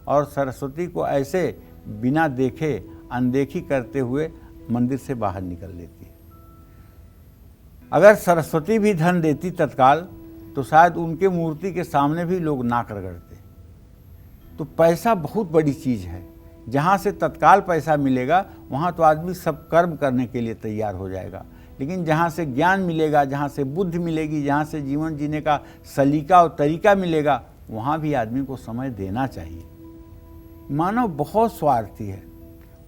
और सरस्वती को ऐसे बिना देखे अनदेखी करते हुए मंदिर से बाहर निकल लेती है। अगर सरस्वती भी धन देती तत्काल तो शायद उनके मूर्ति के सामने भी लोग नाक रगड़ते। तो पैसा बहुत बड़ी चीज़ है। जहाँ से तत्काल पैसा मिलेगा वहाँ तो आदमी सब कर्म करने के लिए तैयार हो जाएगा, लेकिन जहाँ से ज्ञान मिलेगा, जहाँ से बुद्धि मिलेगी, जहाँ से जीवन जीने का सलीका और तरीका मिलेगा, वहाँ भी आदमी को समय देना चाहिए। मानव बहुत स्वार्थी है।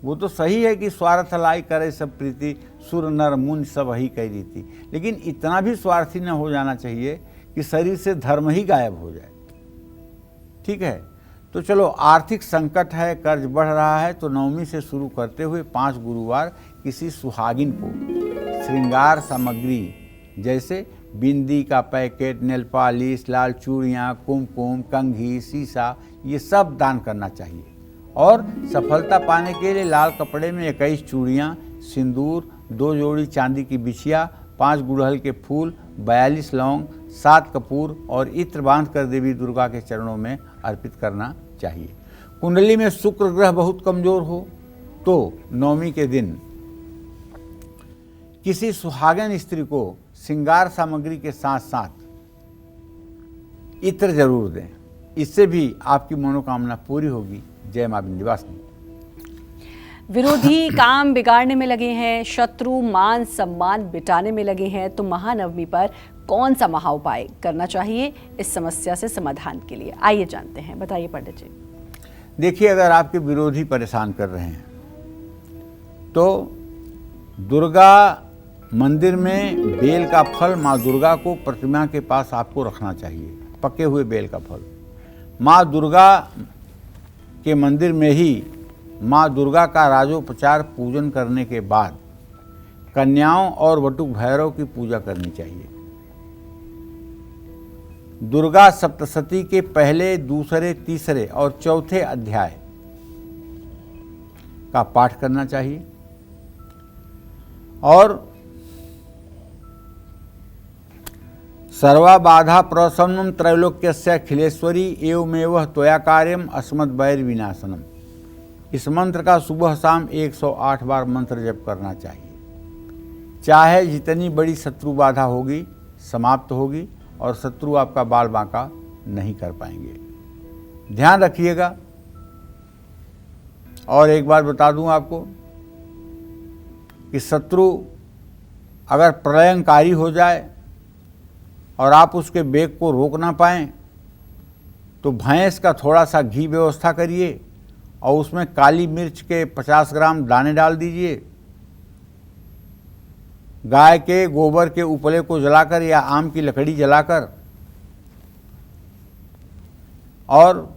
वो तो सही है कि स्वार्थ लाई करे सब प्रीति, सुर नर मुनि सब ही कह रीति, लेकिन इतना भी स्वार्थी न हो जाना चाहिए कि शरीर से धर्म ही गायब हो जाए। ठीक है, तो चलो, आर्थिक संकट है, कर्ज बढ़ रहा है, तो नवमी से शुरू करते हुए 5 गुरुवार किसी सुहागिन को श्रृंगार सामग्री जैसे बिंदी का पैकेट, नेल पॉलिश, लाल चूड़ियाँ, कुमकुम, कंघी, शीशा, ये सब दान करना चाहिए। और सफलता पाने के लिए लाल कपड़े में 21 चूड़ियाँ, सिंदूर, 2 जोड़ी चांदी की बिछिया, 5 गुड़हल के फूल, 42 लौंग, 7 कपूर और इत्र बांध कर देवी दुर्गा के चरणों में अर्पित करना चाहिए। कुंडली में शुक्र ग्रह बहुत कमजोर हो तो नवमी के दिन किसी सुहागन स्त्री को श्रृंगार सामग्री के साथ साथ इत्र जरूर दें। इससे भी आपकी मनोकामना पूरी होगी। जय मां विंध्यवासिनी। विरोधी काम बिगाड़ने में लगे हैं, शत्रु मान सम्मान बिटाने में लगे हैं, तो महानवमी पर कौन सा महा उपाय करना चाहिए इस समस्या से समाधान के लिए? आइए जानते हैं, बताइए पंडित जी। देखिए, अगर आपके विरोधी परेशान कर रहे हैं तो दुर्गा मंदिर में बेल का फल माँ दुर्गा को प्रतिमा के पास आपको रखना चाहिए, पके हुए बेल का फल। माँ दुर्गा के मंदिर में ही माँ दुर्गा का राजोपचार पूजन करने के बाद कन्याओं और वटुक भैरव की पूजा करनी चाहिए। दुर्गा सप्तशती के पहले, दूसरे, तीसरे और चौथे अध्याय का पाठ करना चाहिए और सर्वा बाधा प्रशमनम त्रैलोक्यस्य अखिलेश्वरी एवमेव त्वया कार्यम अस्मद्वैर विनाशनम। इस मंत्र का सुबह शाम 108 बार मंत्र जप करना चाहिए। चाहे जितनी बड़ी शत्रु बाधा होगी समाप्त होगी और शत्रु आपका बाल बांका नहीं कर पाएंगे। ध्यान रखिएगा। और एक बार बता दूं आपको कि शत्रु अगर प्रलयंकारी हो जाए और आप उसके वेग को रोक ना पाएं तो भैंस का थोड़ा सा घी व्यवस्था करिए और उसमें काली मिर्च के 50 ग्राम दाने डाल दीजिए। गाय के गोबर के उपले को जलाकर या आम की लकड़ी जलाकर और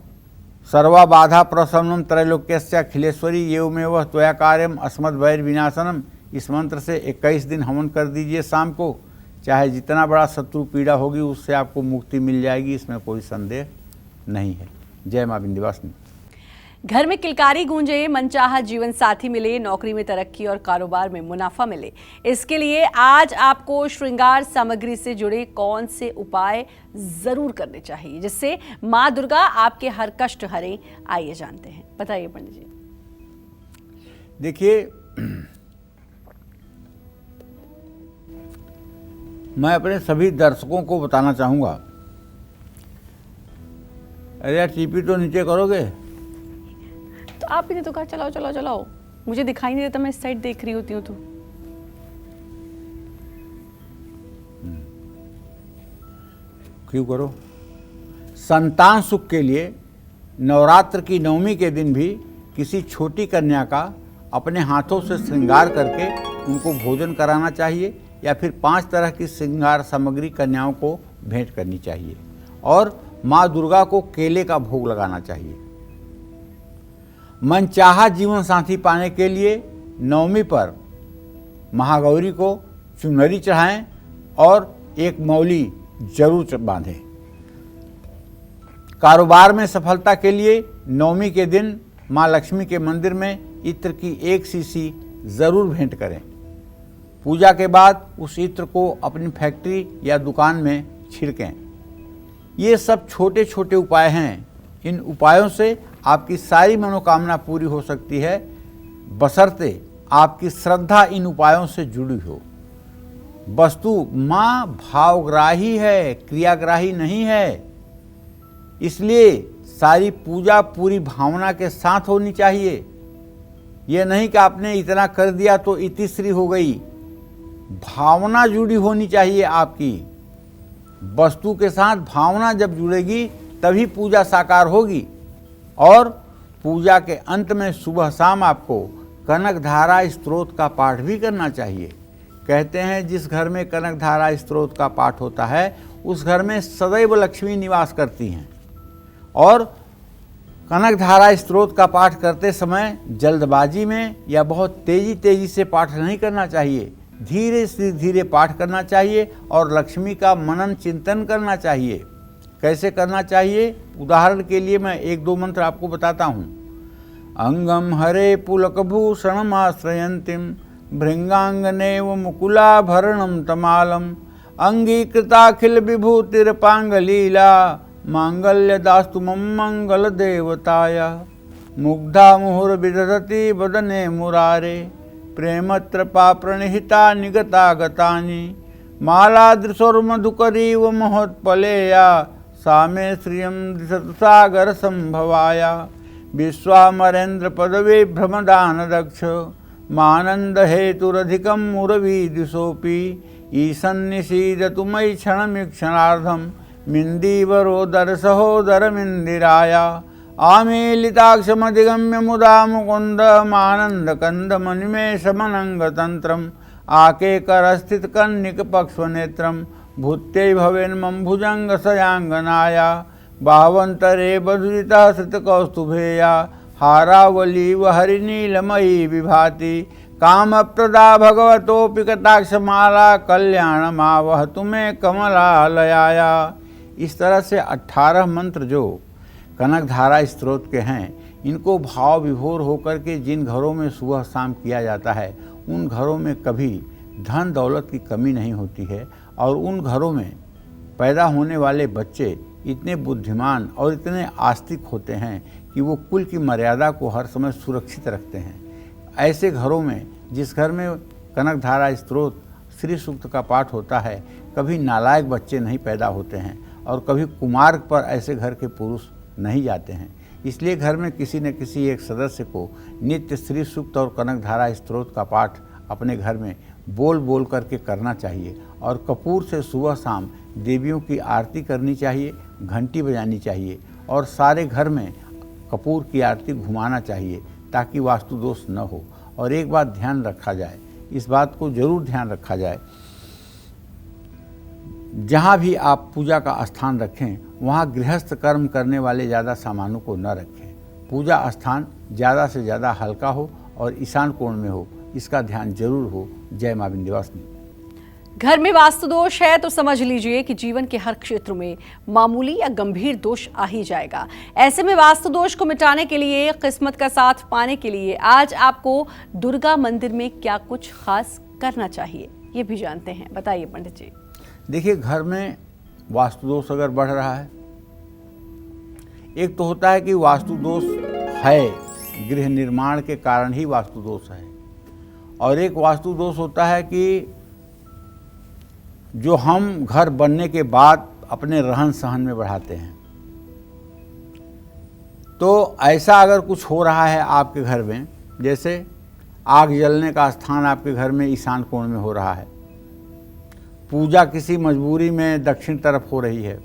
सर्वा बाधा प्रशमनम त्रैलोक्यस्य अखिलेश्वरी एवमेव त्वया कार्यम अस्मद्वैर विनाशनम, इस मंत्र से 21 दिन हवन कर दीजिए शाम को। चाहे जितना बड़ा शत्रु पीड़ा होगी उससे आपको मुक्ति मिल जाएगी, इसमें कोई संदेह नहीं है। जय मां विंध्यवासिनी। घर में किलकारी गूंजे, मनचाहा जीवन साथी मिले, नौकरी में तरक्की और कारोबार में मुनाफा मिले, इसके लिए आज आपको श्रृंगार सामग्री से जुड़े कौन से उपाय जरूर करने चाहिए जिससे मां दुर्गा आपके हर कष्ट हरे? आइए जानते हैं, बताइए पंडित जी। देखिए, मैं अपने सभी दर्शकों को बताना चाहूँगा। अरे यार, टीपी तो नीचे करोगे? तो आप ही ने तो कहा चलाओ चलाओ चलाओ, मुझे दिखाई नहीं देता, मैं इस साइड देख रही होती हूँ तो। क्यों करो? संतान सुख के लिए नवरात्र की नवमी के दिन भी किसी छोटी कन्या का अपने हाथों से श्रृंगार करके उनको भोजन कराना चाहिए या फिर 5 तरह की श्रृंगार सामग्री कन्याओं को भेंट करनी चाहिए और माँ दुर्गा को केले का भोग लगाना चाहिए। मनचाहा जीवन साथी पाने के लिए नवमी पर महागौरी को चुनरी चढ़ाएं और एक मौली जरूर बांधें। कारोबार में सफलता के लिए नवमी के दिन माँ लक्ष्मी के मंदिर में इत्र की 1 शीशी जरूर भेंट करें। पूजा के बाद उस इत्र को अपनी फैक्ट्री या दुकान में छिड़कें। ये सब छोटे छोटे उपाय हैं। इन उपायों से आपकी सारी मनोकामना पूरी हो सकती है, बशर्ते आपकी श्रद्धा इन उपायों से जुड़ी हो। वस्तु माँ भावग्राही है, क्रियाग्राही नहीं है, इसलिए सारी पूजा पूरी भावना के साथ होनी चाहिए। यह नहीं कि आपने इतना कर दिया तो इतिश्री हो गई। भावना जुड़ी होनी चाहिए आपकी। वस्तु के साथ भावना जब जुड़ेगी तभी पूजा साकार होगी। और पूजा के अंत में सुबह शाम आपको कनकधारा स्तोत्र का पाठ भी करना चाहिए। कहते हैं जिस घर में कनकधारा स्तोत्र का पाठ होता है उस घर में सदैव लक्ष्मी निवास करती हैं। और कनकधारा स्तोत्र का पाठ करते समय जल्दबाजी में या बहुत तेजी से पाठ नहीं करना चाहिए। धीरे से धीरे पाठ करना चाहिए और लक्ष्मी का मनन चिंतन करना चाहिए। कैसे करना चाहिए? उदाहरण के लिए मैं 1-2 मंत्र आपको बताता हूँ। अंगम हरे पुलकभूषणमाश्रयन्तीं भृंगांगनेव मुकुलाभरणं तमालम अंगीकृताखिल विभूतिरपांगलीला मांगल्यदास्तु मम मंगल देवताय मुग्धा मुहुर्विदधति वदने मुरारे प्रेमत्रपा प्रणिहिता निगता गतानि मालादृशोर्मधुकरीव महोत्पलेया सा मे श्रियं दिशतु सागर संभवाया विश्वामरेन्द्र पदवी भ्रमदान दक्ष मानंद हेतुरधिकं मुरवी दिशोपि ईशन्निषीदतु मयि क्षणमीक्षणार्धं मिन्दीवरोदर सहोदरमिन्दिराया आमीलिताक्षमधिगम्य मुदा मुकुन्द मानंदकंद मनिमेषमनंगतंत्रम् आके करस्थित कन्निक पक्ष्वनेत्रं भूत्यै भवेन्मं भुजंग सयांगनाया बावंतरे बधुरिता श्रितकौस्तुभेया हारावली हरिनीलमयी विभाति कामप्रदा भगवतोऽपि कटाक्षमाला कल्याणमावह तुम्हें कमलालयाया। इस तरह से 18 मंत्र जो कनकधारा स्तोत्र के हैं, इनको भाव विभोर होकर के जिन घरों में सुबह शाम किया जाता है उन घरों में कभी धन दौलत की कमी नहीं होती है। और उन घरों में पैदा होने वाले बच्चे इतने बुद्धिमान और इतने आस्तिक होते हैं कि वो कुल की मर्यादा को हर समय सुरक्षित रखते हैं। ऐसे घरों में, जिस घर में कनकधारा स्तोत्र श्री सूक्त का पाठ होता है, कभी नालायक बच्चे नहीं पैदा होते हैं और कभी कुमार्ग पर ऐसे घर के पुरुष नहीं जाते हैं। इसलिए घर में किसी न किसी एक सदस्य को नित्य श्री सूक्त और कनकधारा स्तोत्र का पाठ अपने घर में बोल बोल करके करना चाहिए। और कपूर से सुबह शाम देवियों की आरती करनी चाहिए, घंटी बजानी चाहिए और सारे घर में कपूर की आरती घुमाना चाहिए ताकि वास्तु दोष न हो। और एक बात ध्यान रखा जाए, इस बात को जरूर ध्यान रखा जाए, जहाँ भी आप पूजा का स्थान रखें वहाँ गृहस्थ कर्म करने वाले ज़्यादा सामानों को न रखें। पूजा स्थान ज़्यादा से ज़्यादा हल्का हो और ईशान कोण में हो, इसका ध्यान जरूर हो। जय मां विंध्यवासिनी। घर में वास्तु दोष है तो समझ लीजिए कि जीवन के हर क्षेत्र में मामूली या गंभीर दोष आ ही जाएगा। ऐसे में वास्तु दोष को मिटाने के लिए, किस्मत का साथ पाने के लिए आज आपको दुर्गा मंदिर में क्या कुछ खास करना चाहिए, ये भी जानते हैं। बताइए पंडित जी। देखिए, घर में वास्तु दोष अगर बढ़ रहा है, एक तो होता है कि वास्तु दोष है, गृह निर्माण के कारण ही वास्तु दोष है, और एक वास्तु दोष होता है कि जो हम घर बनने के बाद अपने रहन सहन में बढ़ाते हैं। तो ऐसा अगर कुछ हो रहा है आपके घर में, जैसे आग जलने का स्थान आपके घर में ईशान कोण में हो रहा है, पूजा किसी मजबूरी में दक्षिण तरफ हो रही है,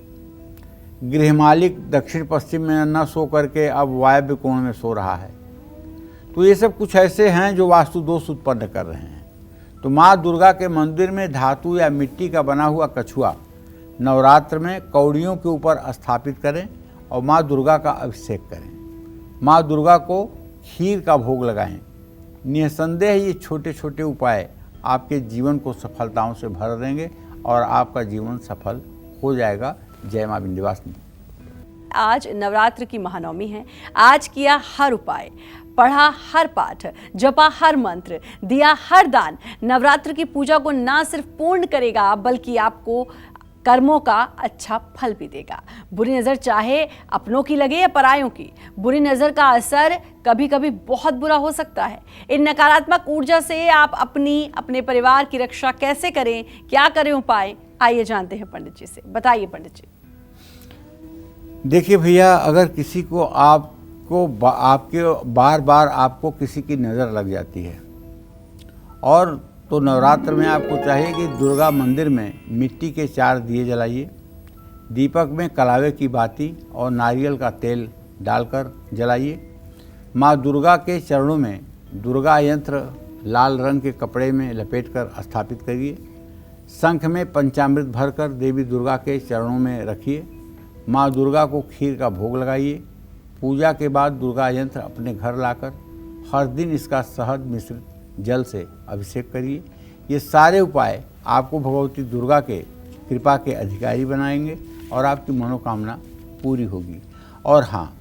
गृह मालिक दक्षिण पश्चिम में न सो करके अब वायव्य कोण में सो रहा है, तो ये सब कुछ ऐसे हैं जो वास्तु दोष उत्पन्न कर रहे हैं। तो माँ दुर्गा के मंदिर में धातु या मिट्टी का बना हुआ कछुआ नवरात्र में कौड़ियों के ऊपर स्थापित करें और माँ दुर्गा का अभिषेक करें। माँ दुर्गा को खीर का भोग लगाएं। निसंदेह ये छोटे छोटे उपाय आपके जीवन को सफलताओं से भर देंगे और आपका जीवन सफल हो जाएगा। जय मां विंध्यवासिनी। आज नवरात्र की महानवमी है। आज किया हर उपाय, पढ़ा हर पाठ, जपा हर मंत्र, दिया हर दान नवरात्र की पूजा को ना सिर्फ पूर्ण करेगा बल्कि आपको कर्मों का अच्छा फल भी देगा। बुरी नजर चाहे अपनों की लगे या परायों की, बुरी नजर का असर कभी कभी बहुत बुरा हो सकता है। इन नकारात्मक ऊर्जा से आप अपने परिवार की रक्षा कैसे करें, क्या करें उपाय, आइए जानते हैं पंडित जी से। बताइए पंडित जी। देखिए भैया, अगर किसी को आपके बार बार आपको किसी की नज़र लग जाती है, और तो नवरात्र में आपको चाहिए कि दुर्गा मंदिर में मिट्टी के 4 दिए जलाइए, दीपक में कलावे की बाती और नारियल का तेल डालकर जलाइए। माँ दुर्गा के चरणों में दुर्गा यंत्र लाल रंग के कपड़े में लपेटकर स्थापित करिए। शंख में पंचामृत भरकर देवी दुर्गा के चरणों में रखिए। माँ दुर्गा को खीर का भोग लगाइए। पूजा के बाद दुर्गा यंत्र अपने घर लाकर हर दिन इसका शहद मिश्रित जल से अभिषेक करिए। ये सारे उपाय आपको भगवती दुर्गा के कृपा के अधिकारी बनाएंगे और आपकी मनोकामना पूरी होगी। और हाँ,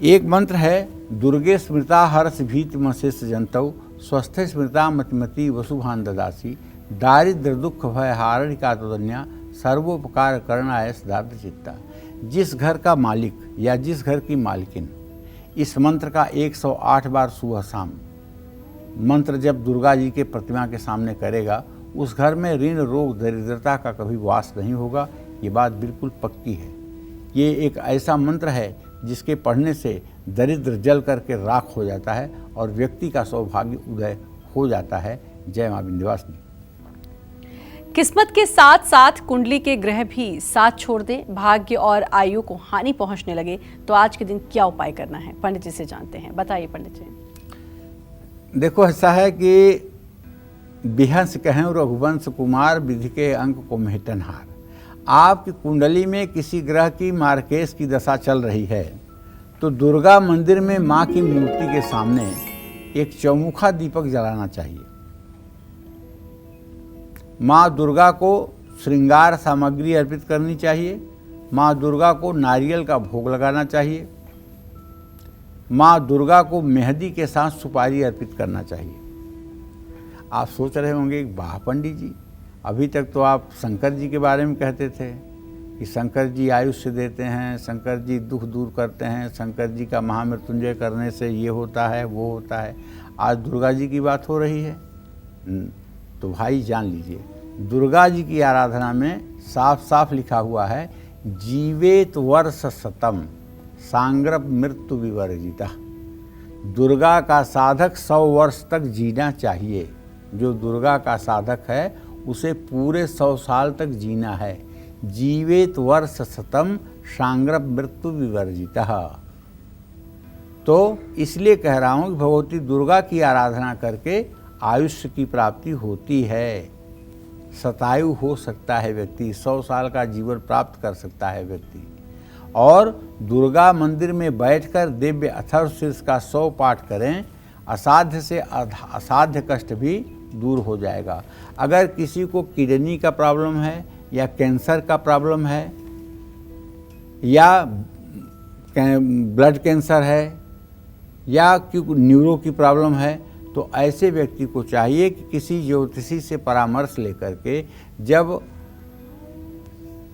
एक मंत्र है, दुर्गे स्मृता हर्ष भीत मशेष जंतौ स्वस्थ स्मृता मतिमति वसुभान ददासी दारिद्र दुख भय हारणिका तुदन्या सर्वोपकार करणाय सदार्थ चित्ता। जिस घर का मालिक या जिस घर की मालकिन इस मंत्र का 108 बार सुबह शाम मंत्र जब दुर्गा जी के प्रतिमा के सामने करेगा, उस घर में ऋण रोग दरिद्रता का कभी वास नहीं होगा। ये बात बिल्कुल पक्की है। ये एक ऐसा मंत्र है जिसके पढ़ने से दरिद्र जल करके राख हो जाता है और व्यक्ति का सौभाग्य उदय हो जाता है। जय मां विंध्यवासिनी। किस्मत के साथ साथ कुंडली के ग्रह भी साथ छोड़ दे, भाग्य और आयु को हानि पहुंचने लगे, तो आज के दिन क्या उपाय करना है, पंडित जी से जानते हैं। बताइए पंडित जी। देखो, ऐसा है कि बिहंस कहें रघुवंश कुमार विधि के अंक को मेहटनहार। आपकी कुंडली में किसी ग्रह की मार्केश की दशा चल रही है तो दुर्गा मंदिर में माँ की मूर्ति के सामने एक चौमुखा दीपक जलाना चाहिए। माँ दुर्गा को श्रृंगार सामग्री अर्पित करनी चाहिए। माँ दुर्गा को नारियल का भोग लगाना चाहिए। माँ दुर्गा को मेहंदी के साथ सुपारी अर्पित करना चाहिए। आप सोच रहे होंगे, वाह पंडित जी, अभी तक तो आप शंकर जी के बारे में कहते थे कि शंकर जी आयुष्य देते हैं, शंकर जी दुख दूर करते हैं, शंकर जी का महामृत्युंजय करने से ये होता है वो होता है। आज दुर्गा जी की बात हो रही है। तो भाई जान लीजिए, दुर्गा जी की आराधना में साफ साफ लिखा हुआ है, जीवेत वर्ष शतम सांग्रप मृत्यु विवर्जिता। दुर्गा का साधक 100 वर्ष तक जीना चाहिए। जो दुर्गा का साधक है उसे पूरे 100 साल तक जीना है। जीवेत वर्ष शतम सांग्रप मृत्यु विवर्जिता। तो इसलिए कह रहा हूँ कि भगवती दुर्गा की आराधना करके आयुष्य की प्राप्ति होती है। शतायु हो सकता है व्यक्ति, 100 साल का जीवन प्राप्त कर सकता है व्यक्ति। और दुर्गा मंदिर में बैठकर दिव्य अथर्वशीर्ष का 100 पाठ करें, असाध्य से असाध्य कष्ट भी दूर हो जाएगा। अगर किसी को किडनी का प्रॉब्लम है या कैंसर का प्रॉब्लम है या ब्लड कैंसर है या न्यूरो की प्रॉब्लम है, तो ऐसे व्यक्ति को चाहिए कि किसी ज्योतिषी से परामर्श लेकर के जब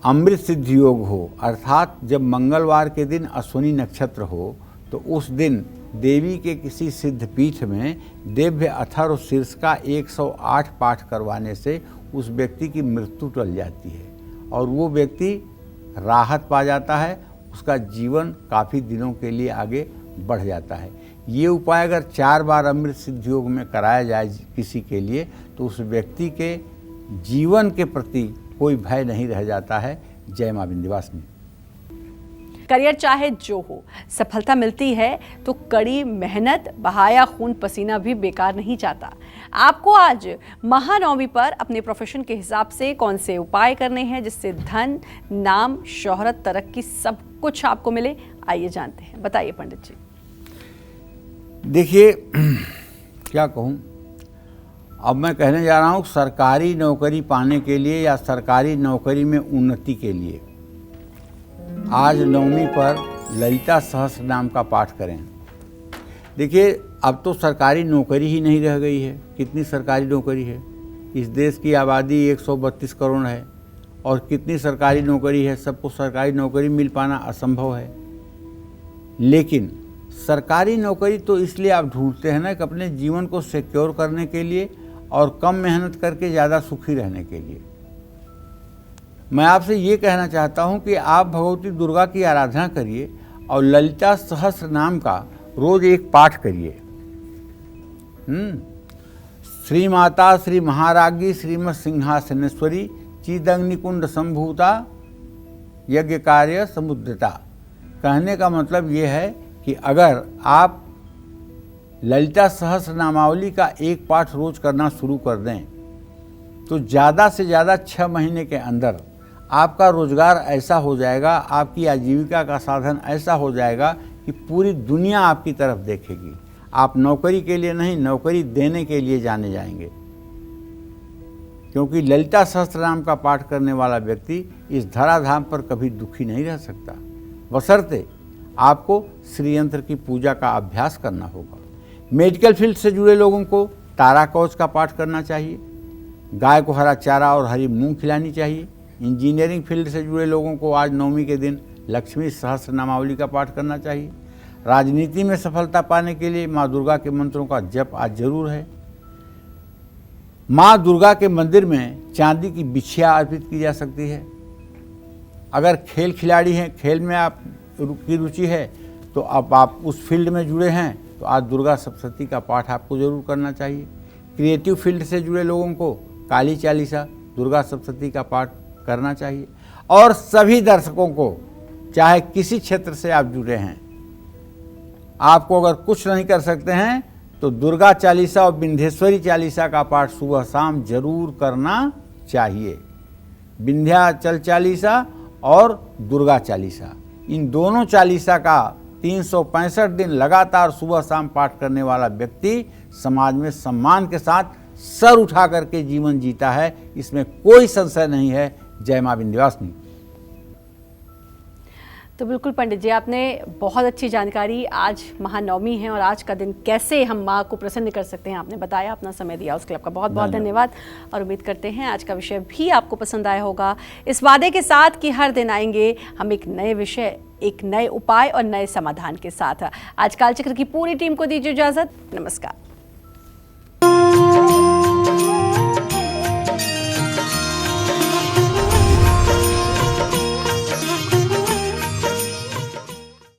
अमृत सिद्धि योग हो, अर्थात जब मंगलवार के दिन अश्विनी नक्षत्र हो, तो उस दिन देवी के किसी सिद्ध पीठ में दिव्य अथर्व शीर्ष का 108 पाठ करवाने से उस व्यक्ति की मृत्यु टल जाती है और वो व्यक्ति राहत पा जाता है। उसका जीवन काफ़ी दिनों के लिए आगे बढ़ जाता है। ये उपाय अगर 4 बार अमृत सिद्धि योग में कराया जाए किसी के लिए, तो उस व्यक्ति के जीवन के प्रति कोई भय नहीं रह जाता है। जय मां विंध्यवासिनी। करियर चाहे जो हो, सफलता मिलती है तो कड़ी मेहनत, बहाया खून पसीना भी बेकार नहीं जाता। आपको आज महानवमी पर अपने प्रोफेशन के हिसाब से कौन से उपाय करने हैं जिससे धन, नाम, शोहरत, तरक्की सब कुछ आपको मिले, आइए जानते हैं। बताइए पंडित जी। देखिए, क्या कहूँ, अब मैं कहने जा रहा हूँ सरकारी नौकरी पाने के लिए या सरकारी नौकरी में उन्नति के लिए आज नवमी पर ललिता सहस्त्र नाम का पाठ करें। देखिए, अब तो सरकारी नौकरी ही नहीं रह गई है। कितनी सरकारी नौकरी है? इस देश की आबादी 132 करोड़ है और कितनी सरकारी नौकरी है, सबको सरकारी नौकरी मिल पाना असंभव है। लेकिन सरकारी नौकरी तो इसलिए आप ढूंढते हैं ना कि अपने जीवन को सिक्योर करने के लिए और कम मेहनत करके ज़्यादा सुखी रहने के लिए। मैं आपसे ये कहना चाहता हूँ कि आप भगवती दुर्गा की आराधना करिए और ललिता सहस्त्र नाम का रोज एक पाठ करिए। श्री माता श्री महाराज्ञी श्रीमत् सिंहासनेश्वरी चिदग्निकुंड संभूता यज्ञ कार्य समुद्रता। कहने का मतलब ये है कि अगर आप ललिता सहस्त्र नामावली का एक पाठ रोज करना शुरू कर दें तो ज़्यादा से ज़्यादा 6 महीने के अंदर आपका रोजगार ऐसा हो जाएगा, आपकी आजीविका का साधन ऐसा हो जाएगा कि पूरी दुनिया आपकी तरफ देखेगी। आप नौकरी के लिए नहीं, नौकरी देने के लिए जाने जाएंगे, क्योंकि ललिता सहस्त्र नाम का पाठ करने वाला व्यक्ति इस धराधाम पर कभी दुखी नहीं रह सकता, बशर्ते आपको श्री यंत्र की पूजा का अभ्यास करना होगा। मेडिकल फील्ड से जुड़े लोगों को तारा कवच का पाठ करना चाहिए, गाय को हरा चारा और हरी मूंग खिलानी चाहिए। इंजीनियरिंग फील्ड से जुड़े लोगों को आज नवमी के दिन लक्ष्मी सहस्त्र नामावली का पाठ करना चाहिए। राजनीति में सफलता पाने के लिए माँ दुर्गा के मंत्रों का जप आज जरूर है। माँ दुर्गा के मंदिर में चांदी की बिछिया अर्पित की जा सकती है। अगर खेल खिलाड़ी हैं, खेल में आप की रुचि है, तो अब आप उस फील्ड में जुड़े हैं तो आज दुर्गा सप्तशती का पाठ आपको जरूर करना चाहिए। क्रिएटिव फील्ड से जुड़े लोगों को काली चालीसा, दुर्गा सप्तशती का पाठ करना चाहिए। और सभी दर्शकों को, चाहे किसी क्षेत्र से आप जुड़े हैं, आपको अगर कुछ नहीं कर सकते हैं तो दुर्गा चालीसा और विंध्येश्वरी चालीसा का पाठ सुबह शाम जरूर करना चाहिए। विंध्याचल चालीसा और दुर्गा चालीसा, इन दोनों चालीसा का 365 दिन लगातार सुबह शाम पाठ करने वाला व्यक्ति समाज में सम्मान के साथ सर उठा करके जीवन जीता है, इसमें कोई संशय नहीं है। जय मां विंध्यवासिनी। तो बिल्कुल पंडित जी, आपने बहुत अच्छी जानकारी, आज महानवमी है और आज का दिन कैसे हम माँ को प्रसन्न कर सकते हैं आपने बताया, अपना समय दिया, उसके लिए आपका बहुत बहुत धन्यवाद। और उम्मीद करते हैं आज का विषय भी आपको पसंद आया होगा, इस वादे के साथ कि हर दिन आएंगे हम एक नए विषय, एक नए उपाय और नए समाधान के साथ। आज कालचक्र की पूरी टीम को दीजिए इजाजत। नमस्कार।